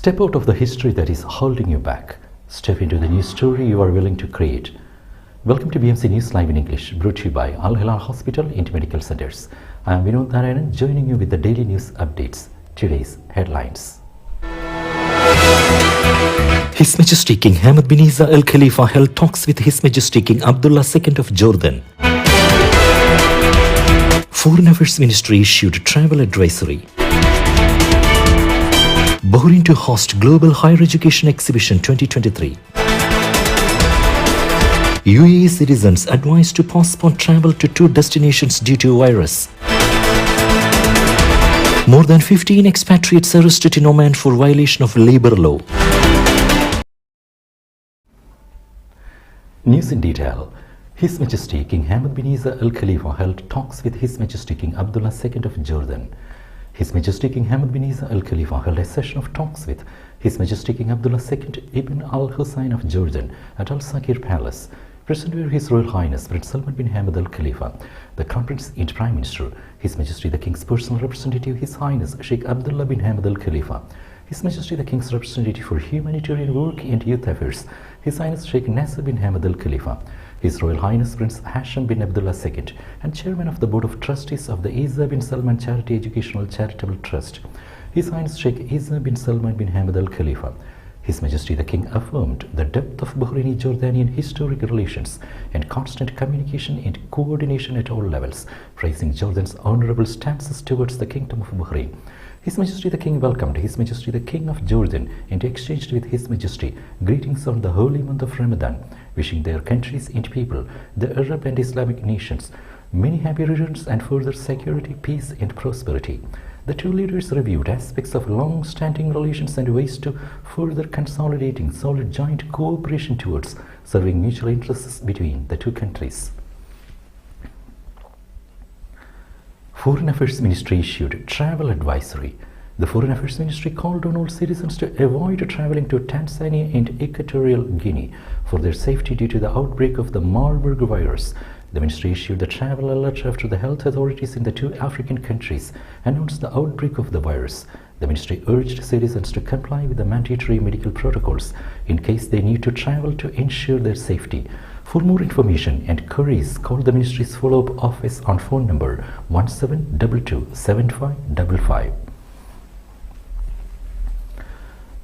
Step out of the history that is holding you back. Step into the new story you are willing to create. Welcome to BMC News Live in English, brought to you by Al Hilal Hospital and Medical Centers. I am Vinod Narayanan, joining you with the daily news updates. Today's headlines. His Majesty King Hamad bin Isa Al Khalifa held talks with His Majesty King Abdullah II of Jordan. Foreign Affairs Ministry issued travel advisory. Bahrain to host Global Higher Education Exhibition 2023. UAE citizens advised to postpone travel to 2 destinations due to virus. More than 15 expatriates arrested in Oman for violation of labor law. News in detail. His Majesty King Hamad bin Isa Al Khalifa held talks with His Majesty King Abdullah II of Jordan. His Majesty King Hamad bin Isa Al Khalifa held a session of talks with His Majesty King Abdullah II Ibn Al Hussein of Jordan at Al Sakir Palace. Present were His Royal Highness Prince Salman bin Hamad Al Khalifa, the Crown Prince and Prime Minister, His Majesty the King's personal representative, His Highness Sheikh Abdullah bin Hamad Al Khalifa, His Majesty the King's representative for humanitarian work and youth affairs, His Highness Sheikh Nasser bin Hamad Al Khalifa, His Royal Highness Prince Hashim bin Abdullah II, and Chairman of the Board of Trustees of the Isa bin Salman Charity Educational Charitable Trust, His Highness Sheikh Isa bin Salman bin Hamad Al Khalifa. His Majesty the King affirmed the depth of Bahraini-Jordanian historic relations and constant communication and coordination at all levels, praising Jordan's honorable stances towards the Kingdom of Bahrain. His Majesty the King welcomed His Majesty the King of Jordan and exchanged with His Majesty greetings on the holy month of Ramadan, wishing their countries and people, the Arab and Islamic nations, many happy returns and further security, peace and prosperity. The two leaders reviewed aspects of long-standing relations and ways to further consolidating solid joint cooperation towards serving mutual interests between the two countries. Foreign Affairs Ministry issued travel advisory. The Foreign Affairs Ministry called on all citizens to avoid traveling to Tanzania and Equatorial Guinea for their safety due to the outbreak of the Marburg virus. The ministry issued the travel alert after the health authorities in the 2 African countries announced the outbreak of the virus. The ministry urged citizens to comply with the mandatory medical protocols in case they need to travel to ensure their safety. For more information and queries, call the ministry's follow-up office on phone number 17227555.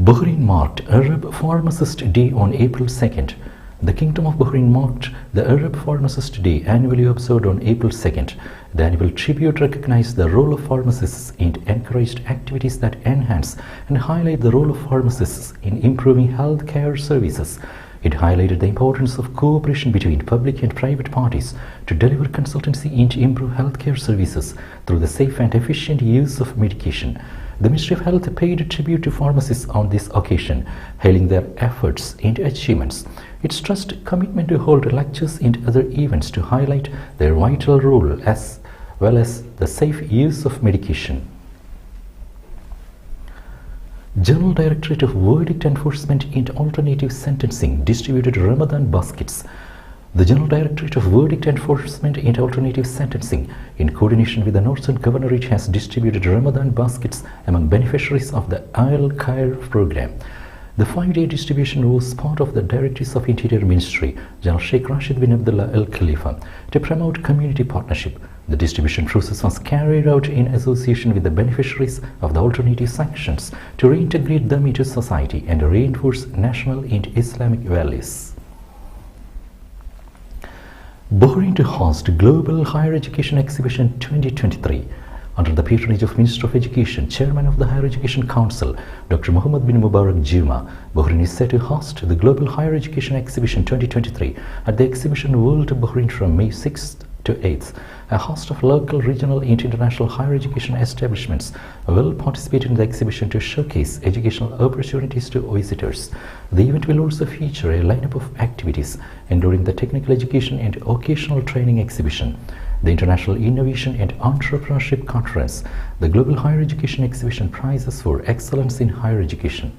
Bahrain marked Arab Pharmacist Day on April 2nd. The Kingdom of Bahrain marked the Arab Pharmacist Day, annually observed on April 2nd. The annual tribute recognized the role of pharmacists and encouraged activities that enhance and highlight the role of pharmacists in improving healthcare services. It highlighted the importance of cooperation between public and private parties to deliver consultancy and improve healthcare services through the safe and efficient use of medication. The Ministry of Health paid tribute to pharmacists on this occasion, hailing their efforts and achievements. It stressed commitment to hold lectures and other events to highlight their vital role as well as the safe use of medication. General Directorate of Verdict Enforcement and Alternative Sentencing distributed Ramadan baskets. The General Directorate of Verdict Enforcement and Alternative Sentencing, in coordination with the Northern Governorate, has distributed Ramadan baskets among beneficiaries of the Al Khair program. The 5-day distribution was part of the Directorates of Interior Ministry, General Sheikh Rashid bin Abdullah Al Khalifa, to promote community partnership. The distribution process was carried out in association with the beneficiaries of the alternative sanctions to reintegrate them into society and reinforce national and Islamic values. Bahrain to host Global Higher Education Exhibition 2023. Under the patronage of Minister of Education, Chairman of the Higher Education Council, Dr. Mohammed bin Mubarak Juma, Bahrain is set to host the Global Higher Education Exhibition 2023 at the Exhibition World Bahrain from May 6th to 8th. A host of local, regional and international higher education establishments will participate in the exhibition to showcase educational opportunities to visitors. The event will also feature a lineup of activities, including the Technical Education and Vocational Training Exhibition, the International Innovation and Entrepreneurship Conference, the Global Higher Education Exhibition Prizes for Excellence in Higher Education.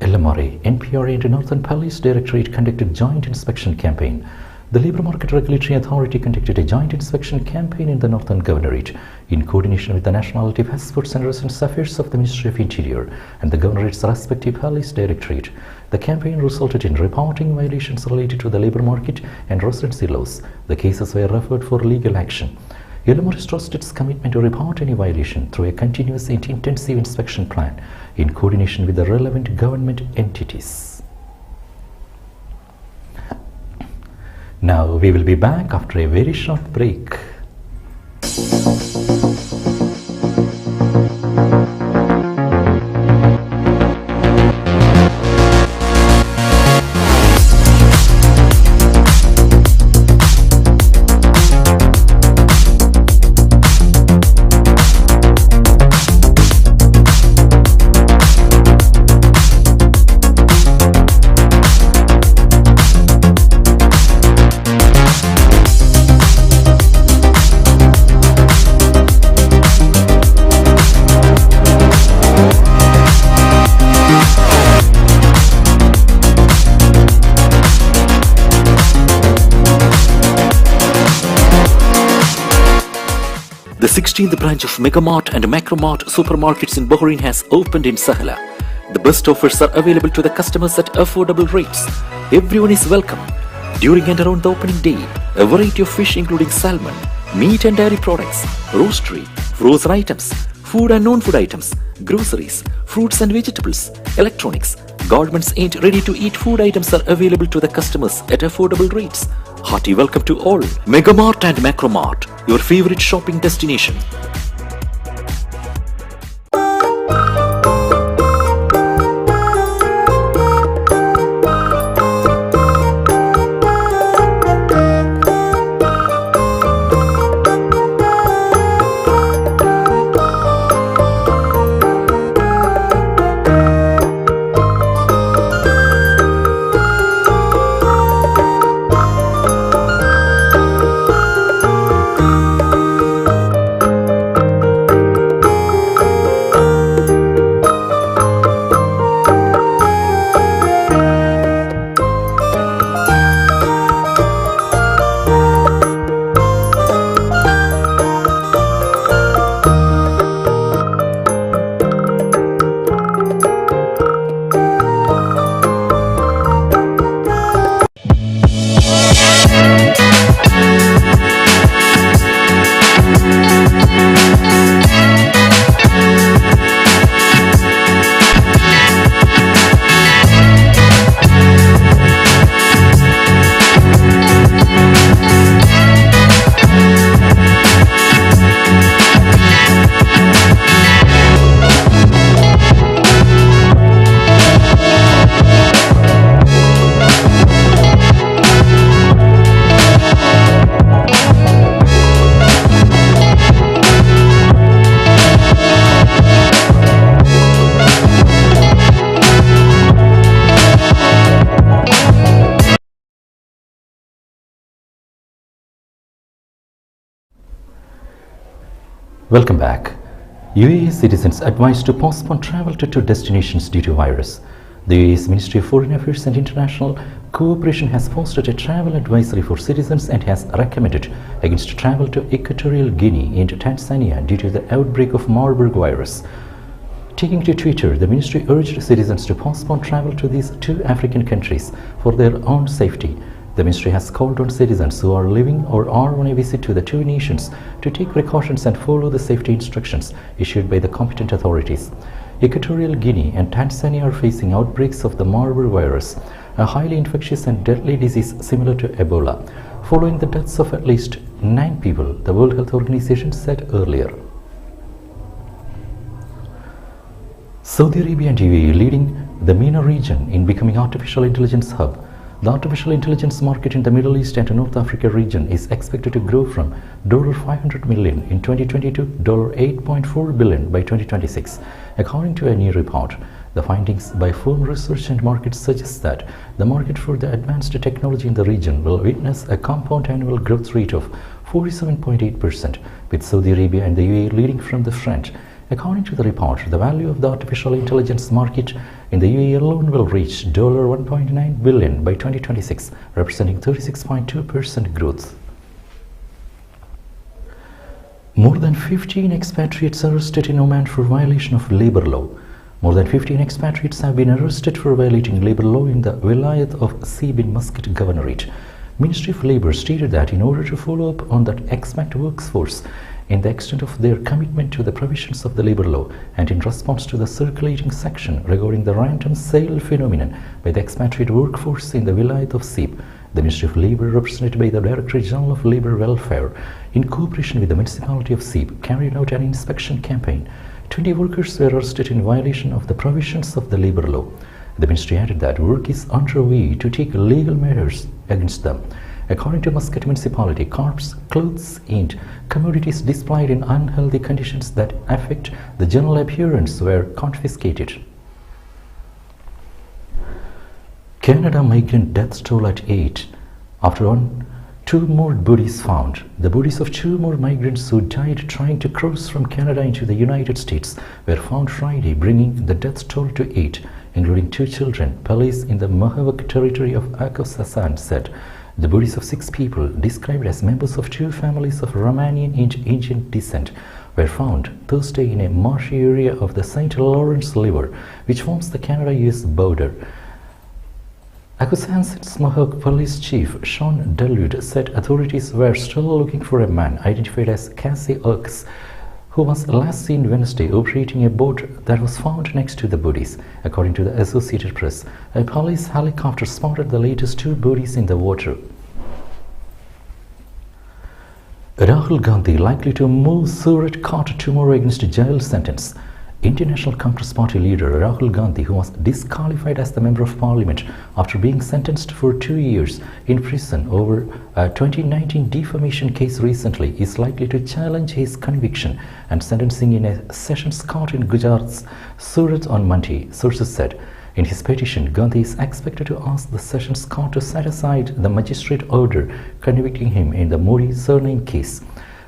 LMRA, NPRA and Northern Police Directorate conducted joint inspection campaign. The Labour Market Regulatory Authority conducted a joint inspection campaign in the Northern Governorate in coordination with the Nationality, Passports and Residence Affairs of the Ministry of Interior and the Governorate's respective police directorate. The campaign resulted in reporting violations related to the labour market and residency laws. The cases were referred for legal action. LMR stressed its commitment to report any violation through a continuous and intensive inspection plan in coordination with the relevant government entities. Now we will be back after a very short break. The 16th branch of Megamart and Macromart supermarkets in Bahrain has opened in Sahla. The best offers are available to the customers at affordable rates. Everyone is welcome. During and around the opening day, a variety of fish including salmon, meat and dairy products, roastery, frozen items, food and non-food items, groceries, fruits and vegetables, electronics, garments and ready-to-eat food items are available to the customers at affordable rates. Hearty welcome to all. Megamart and Macromart, your favorite shopping destination. Welcome back. UAE citizens advised to postpone travel to two destinations due to virus. The UAE's Ministry of Foreign Affairs and International Cooperation has posted a travel advisory for citizens and has recommended against travel to Equatorial Guinea and Tanzania due to the outbreak of Marburg virus. Taking to Twitter, the ministry urged citizens to postpone travel to these two African countries for their own safety. The ministry has called on citizens who are living or are on a visit to the two nations to take precautions and follow the safety instructions issued by the competent authorities. Equatorial Guinea and Tanzania are facing outbreaks of the Marburg virus, a highly infectious and deadly disease similar to Ebola, following the deaths of at least 9 people, the World Health Organization said earlier. Saudi Arabia and UAE leading the MENA region in becoming artificial intelligence hub. The artificial intelligence market in the Middle East and North Africa region is expected to grow from $500 million in 2020 to $8.4 billion by 2026, according to a new report. The findings by Firm Research and Markets suggest that the market for the advanced technology in the region will witness a compound annual growth rate of 47.8%, with Saudi Arabia and the UAE leading from the front. According to the report, the value of the artificial intelligence market in the UAE alone will reach $1.9 billion by 2026, representing 36.2% growth. More than 15 expatriates arrested in Oman for violation of labor law. More than 15 expatriates have been arrested for violating labor law in the Vilayat of Sib in Muscat Governorate. Ministry of Labour stated that in order to follow up on that expat workforce in the extent of their commitment to the provisions of the labour law and in response to the circulating section regarding the random sale phenomenon by the expatriate workforce in the Vilayat of Sib, the Ministry of Labour, represented by the Director General of Labour Welfare, in cooperation with the Municipality of Sib, carried out an inspection campaign. 20 workers were arrested in violation of the provisions of the labour law. The ministry added that work is underway to take legal measures against them. According to Muscat Municipality, cars, clothes and commodities displayed in unhealthy conditions that affect the general appearance were confiscated. Canada migrant death toll at 8 after two more bodies found. The bodies of two more migrants who died trying to cross from Canada into the United States were found Friday, bringing the death toll to 8, including 2 children. Police in the Mohawk territory of Akosasan said the bodies of 6 people, described as members of 2 families of Romanian and Indian descent, were found Thursday in a marshy area of the St. Lawrence River, which forms the Canada-US border. Akosasan's Mohawk Police Chief Sean Duluth said authorities were still looking for a man identified as Cassie Oaks, who was last seen Wednesday operating a boat that was found next to the bodies. According to the Associated Press, a police helicopter spotted the latest 2 bodies in the water. Rahul Gandhi likely to move Surat Court tomorrow against a jail sentence. International Congress Party leader Rahul Gandhi, who was disqualified as the Member of Parliament after being sentenced for 2 years in prison over a 2019 defamation case recently, is likely to challenge his conviction and sentencing in a sessions court in Gujarat's Surat on Monday, sources said. In his petition, Gandhi is expected to ask the sessions court to set aside the magistrate order convicting him in the Modi surname case.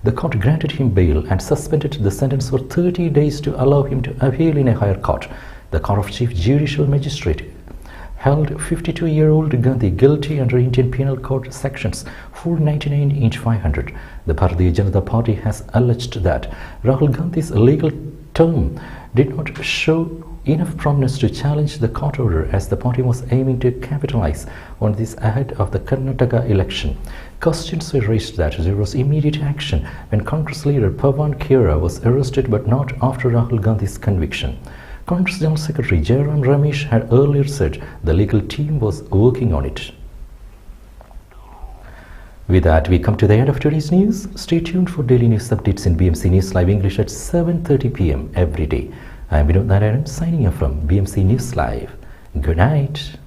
The court granted him bail and suspended the sentence for 30 days to allow him to appeal in a higher court. The Court of Chief Judicial Magistrate held 52-year-old Gandhi guilty under Indian Penal Code sections 499 and 500. The Bharatiya Janata Party has alleged that Rahul Gandhi's legal term did not show enough prominence to challenge the court order, as the party was aiming to capitalize on this ahead of the Karnataka election. Questions were raised that there was immediate action when Congress leader Pawan Khera was arrested, but not after Rahul Gandhi's conviction. Congress General Secretary Jairam Ramesh had earlier said the legal team was working on it. With that, we come to the end of today's news. Stay tuned for daily news updates in BMC News Live English at 7:30 p.m. every day. I am Vinod Narayanan signing off from BMC News Live. Good night.